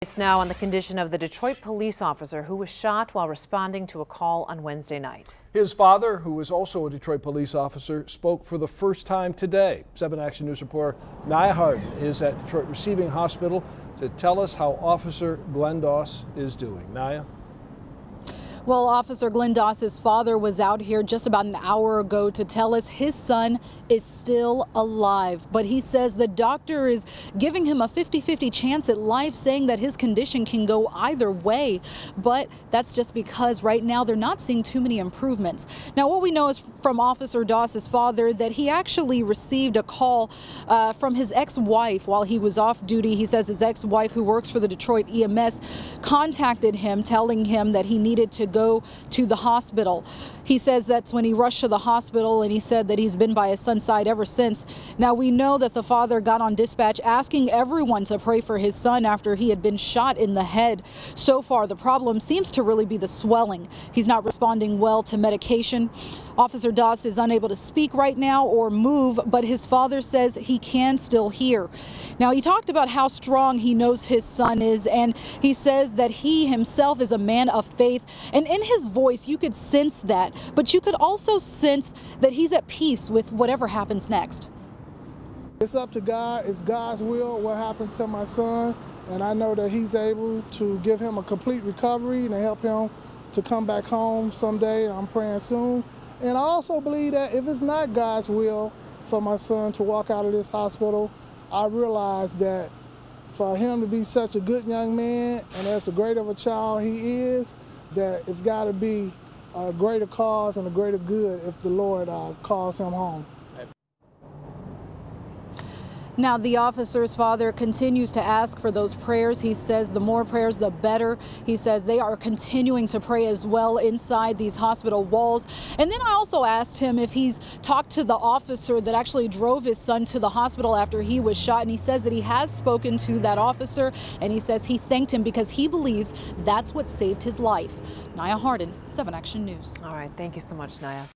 It's now on the condition of the Detroit police officer who was shot while responding to a call on Wednesday night. His father, who is also a Detroit police officer, spoke for the first time today. 7 Action News reporter Naya Harden is at Detroit Receiving Hospital to tell us how Officer Glenn Doss is doing. Naya? Well, Officer Glenn Doss's father was out here just about an hour ago to tell us his son is still alive. But he says the doctor is giving him a 50-50 chance at life, saying that his condition can go either way. But that's just because right now they're not seeing too many improvements. Now, what we know is from Officer Doss's father that he actually received a call from his ex-wife while he was off duty. He says his ex-wife, who works for the Detroit EMS, contacted him telling him that he needed to go to the hospital. He says that's when he rushed to the hospital, and he said that he's been by his son's side ever since. Now, we know that the father got on dispatch asking everyone to pray for his son after he had been shot in the head. So far, the problem seems to really be the swelling. He's not responding well to medication. Officer Doss is unable to speak right now or move, but his father says he can still hear. Now, he talked about how strong he knows his son is, and he says that he himself is a man of faith. And in his voice, you could sense that, but you could also sense that he's at peace with whatever happens next. It's up to God. It's God's will what happened to my son, and I know that he's able to give him a complete recovery and help him to come back home someday. I'm praying soon. And I also believe that if it's not God's will for my son to walk out of this hospital, I realize that for him to be such a good young man and as great of a child he is, that it's got to be a greater cause and a greater good if the Lord calls him home. Now, the officer's father continues to ask for those prayers. He says the more prayers, the better. He says they are continuing to pray as well inside these hospital walls. And then I also asked him if he's talked to the officer that actually drove his son to the hospital after he was shot. And he says that he has spoken to that officer, and he says he thanked him because he believes that's what saved his life. Naya Harden, 7 Action News. All right. Thank you so much, Naya.